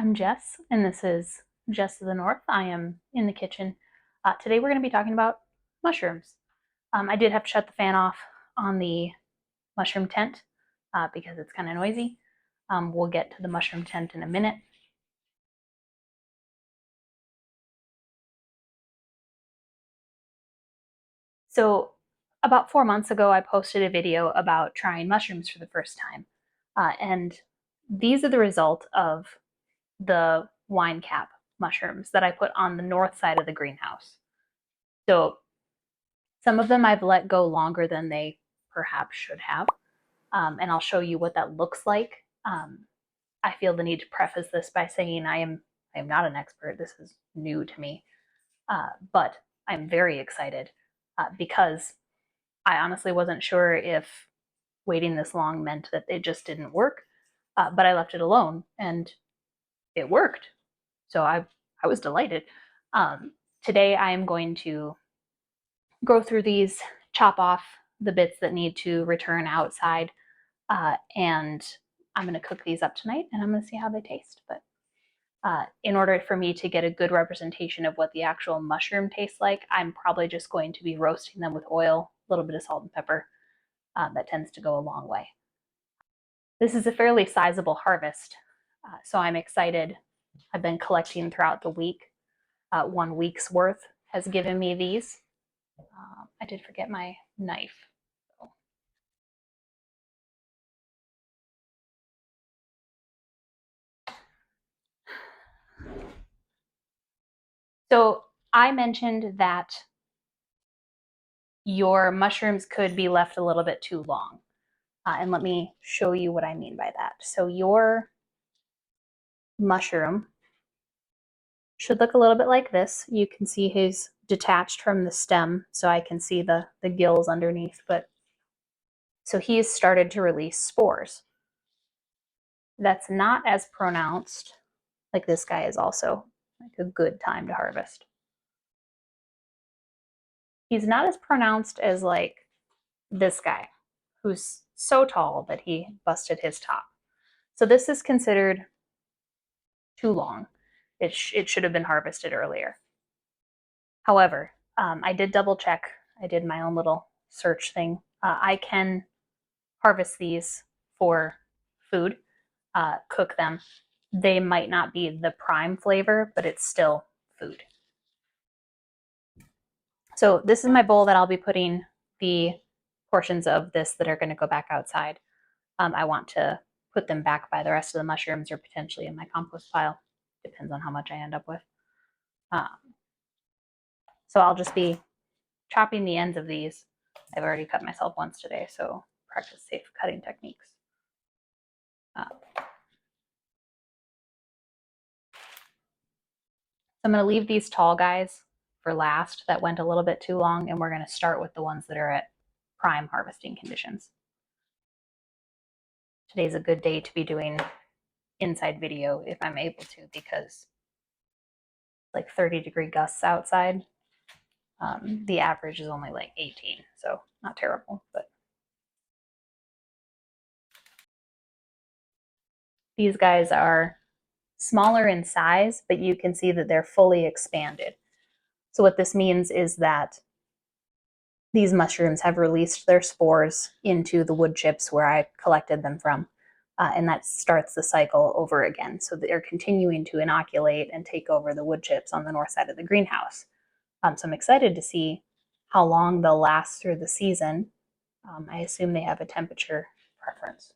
I'm Jess, and this is Jess of the North. I am in the kitchen. Today we're going to be talking about mushrooms. I did have to shut the fan off on the mushroom tent because it's kind of noisy. We'll get to the mushroom tent in a minute. So about 4 months ago, I posted a video about trying mushrooms for the first time. And these are the result of the wine cap mushrooms that I put on the north side of the greenhouse. So some of them I've let go longer than they perhaps should have, and I'll show you what that looks like. I feel the need to preface this by saying I am not an expert. This is new to me, but I'm very excited because I honestly wasn't sure if waiting this long meant that it just didn't work, but I left it alone and it worked. So I was delighted. Today I am going to go through these, chop off the bits that need to return outside, and I'm going to cook these up tonight and I'm going to see how they taste. But in order for me to get a good representation of what the actual mushroom tastes like, I'm probably just going to be roasting them with oil, a little bit of salt and pepper. That tends to go a long way. This is a fairly sizable harvest, so I'm excited. I've been collecting throughout the week. 1 week's worth has given me these. I did forget my knife. So I mentioned that your mushrooms could be left a little bit too long. And let me show you what I mean by that. So your mushroom should look a little bit like this. You can see he's detached from the stem, so I can see the gills underneath. But so he's started to release spores. That's not as pronounced, like this guy is also like a good time to harvest. He's not as pronounced as like this guy, who's so tall that he busted his top. So this is considered too long. It should have been harvested earlier. However, I did double check. I did my own little search thing. I can harvest these for food, cook them. They might not be the prime flavor, but it's still food. So this is my bowl that I'll be putting the portions of this that are going to go back outside. I want to put them back by the rest of the mushrooms or potentially in my compost pile. Depends on how much I end up with. So I'll just be chopping the ends of these. I've already cut myself once today, so practice safe cutting techniques. I'm going to leave these tall guys for last. That went a little bit too long, and we're going to start with the ones that are at prime harvesting conditions. Today's a good day to be doing inside video if I'm able to, because like 30-degree gusts outside. The average is only like 18, so not terrible, but these guys are smaller in size, but you can see that they're fully expanded. So what this means is that these mushrooms have released their spores into the wood chips where I collected them from, and that starts the cycle over again. So they're continuing to inoculate and take over the wood chips on the north side of the greenhouse. So I'm excited to see how long they'll last through the season. I assume they have a temperature preference.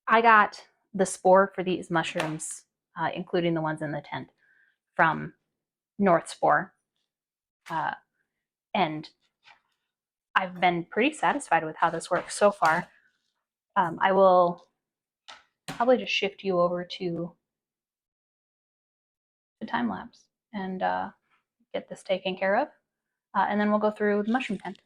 I got the spore for these mushrooms, including the ones in the tent, from North Spore. And I've been pretty satisfied with how this works so far. I will probably just shift you over to the time lapse and get this taken care of. And then we'll go through the mushroom tent.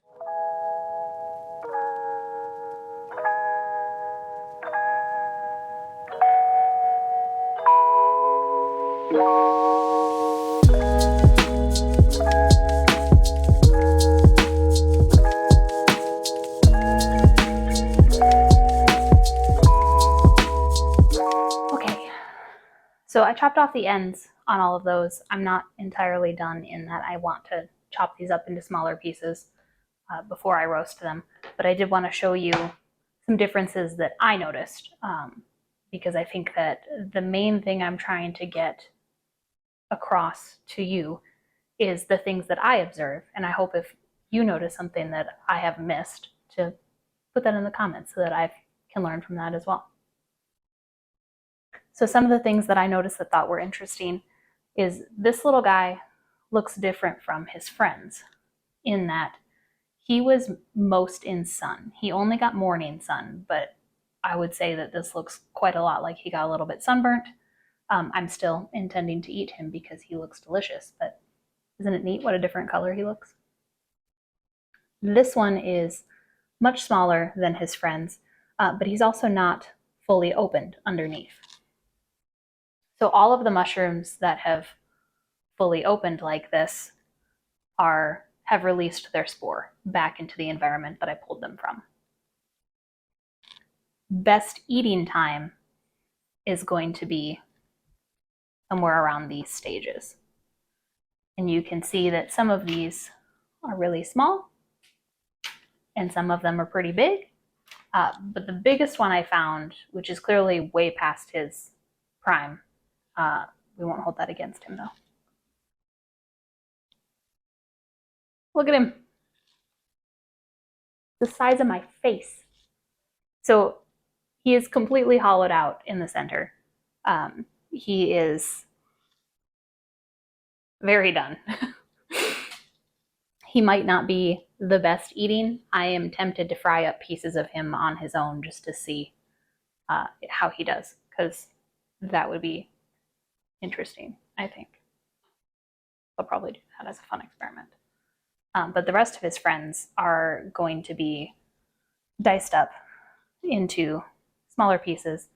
So I chopped off the ends on all of those. I'm not entirely done in that I want to chop these up into smaller pieces before I roast them. But I did want to show you some differences that I noticed, because I think that the main thing I'm trying to get across to you is the things that I observe. And I hope if you notice something that I have missed, to put that in the comments so that I can learn from that as well. So some of the things that I noticed that thought were interesting is this little guy looks different from his friends in that he was most in sun. He only got morning sun, but I would say that this looks quite a lot like he got a little bit sunburnt. I'm still intending to eat him because he looks delicious, but isn't it neat what a different color he looks? This one is much smaller than his friends, but he's also not fully opened underneath. So all of the mushrooms that have fully opened like this have released their spore back into the environment that I pulled them from. Best eating time is going to be somewhere around these stages. And you can see that some of these are really small and some of them are pretty big. But the biggest one I found, which is clearly way past his prime, we won't hold that against him though. Look at him. The size of my face. So he is completely hollowed out in the center. He is very done. He might not be the best eating. I am tempted to fry up pieces of him on his own just to see how he does, because that would be interesting, I think. I'll probably do that as a fun experiment. But the rest of his friends are going to be diced up into smaller pieces,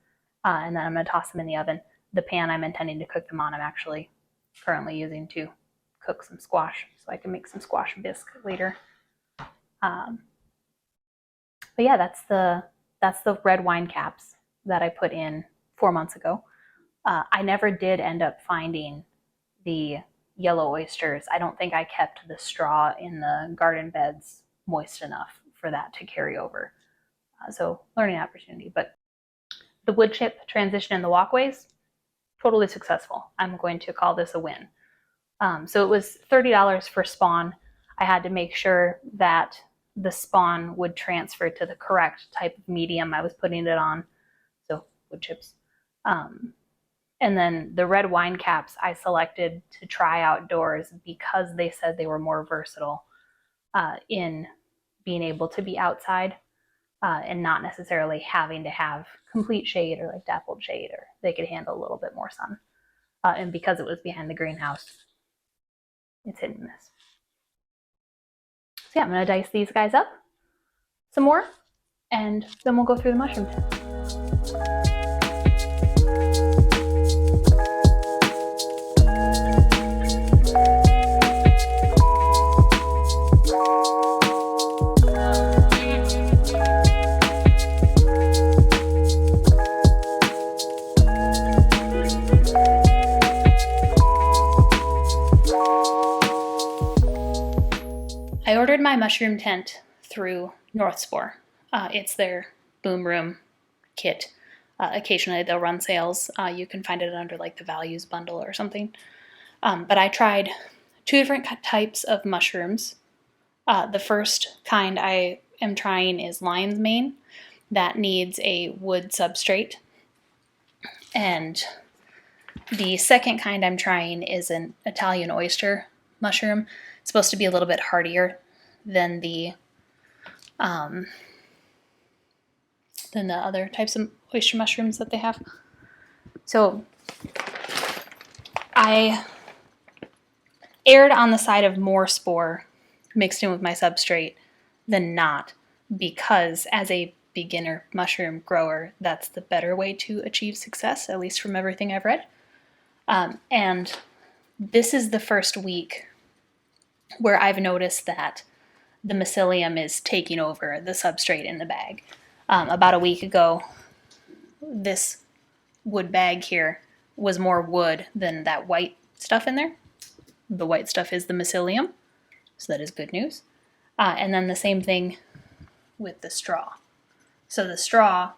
and then I'm going to toss them in the oven. The pan I'm intending to cook them on, I'm actually currently using to cook some squash, so I can make some squash bisque later. But yeah, that's the red wine caps that I put in 4 months ago. I never did end up finding the yellow oysters. I don't think I kept the straw in the garden beds moist enough for that to carry over. So learning opportunity, but the wood chip transition in the walkways, totally successful. I'm going to call this a win. So it was $30 for spawn. I had to make sure that the spawn would transfer to the correct type of medium I was putting it on. So wood chips. And then the red wine caps I selected to try outdoors because they said they were more versatile in being able to be outside and not necessarily having to have complete shade or like dappled shade, or they could handle a little bit more sun. And because it was behind the greenhouse, it's hit and miss. So yeah, I'm gonna dice these guys up some more, and then we'll go through the mushroom tent. I ordered my mushroom tent through North Spore. It's their boom room kit. Occasionally they'll run sales. You can find it under like the values bundle or something. But I tried 2 different types of mushrooms. The first kind I am trying is lion's mane. That needs a wood substrate. And the second kind I'm trying is an Italian oyster mushroom. It's supposed to be a little bit hardier than the other types of oyster mushrooms that they have. So I erred on the side of more spore mixed in with my substrate than not, because as a beginner mushroom grower, that's the better way to achieve success, at least from everything I've read. And this is the first week where I've noticed that the mycelium is taking over the substrate in the bag. About a week ago, this wood bag here was more wood than that white stuff in there. The white stuff is the mycelium, so that is good news. And then the same thing with the straw. So the straw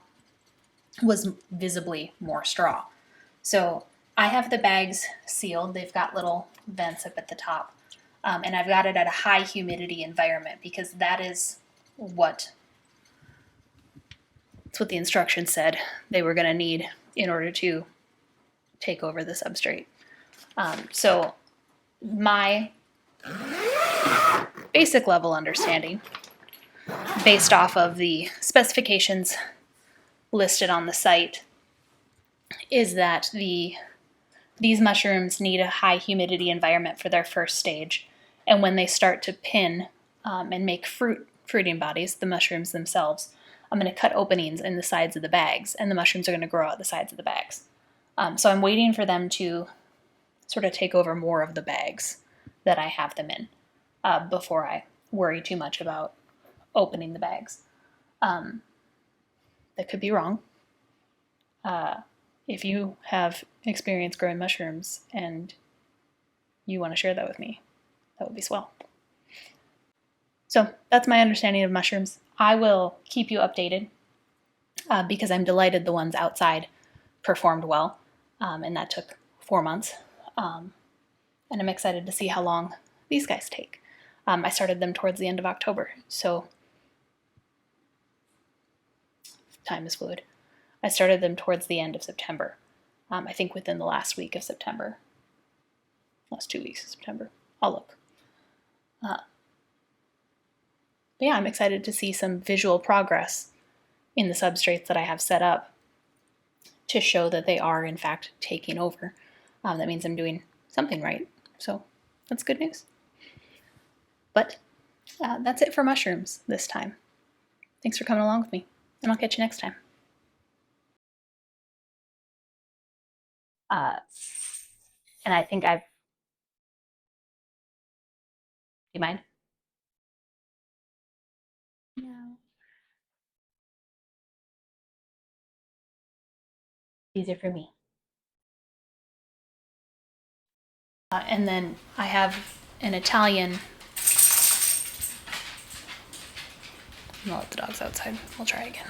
was visibly more straw. So I have the bags sealed. They've got little vents up at the top. And I've got it at a high humidity environment because that is what the instructions said they were going to need in order to take over the substrate. So my basic level understanding, based off of the specifications listed on the site, is that these mushrooms need a high humidity environment for their first stage. And when they start to pin and make fruiting bodies, the mushrooms themselves, I'm going to cut openings in the sides of the bags, and the mushrooms are going to grow out the sides of the bags. So I'm waiting for them to sort of take over more of the bags that I have them in before I worry too much about opening the bags. That could be wrong. If you have experience growing mushrooms and you want to share that with me, that would be swell. So that's my understanding of mushrooms. I will keep you updated because I'm delighted the ones outside performed well, and that took 4 months. And I'm excited to see how long these guys take. I started them towards the end of October, so time is fluid. I started them towards the end of September. I think within the last week of September. Last 2 weeks of September. I'll look. But yeah, I'm excited to see some visual progress in the substrates that I have set up to show that they are, in fact, taking over. That means I'm doing something right. So that's good news. But that's it for mushrooms this time. Thanks for coming along with me, and I'll catch you next time. And I think do you mind? No. These are for me. And then I have an Italian. I'll let the dogs outside. We'll try again.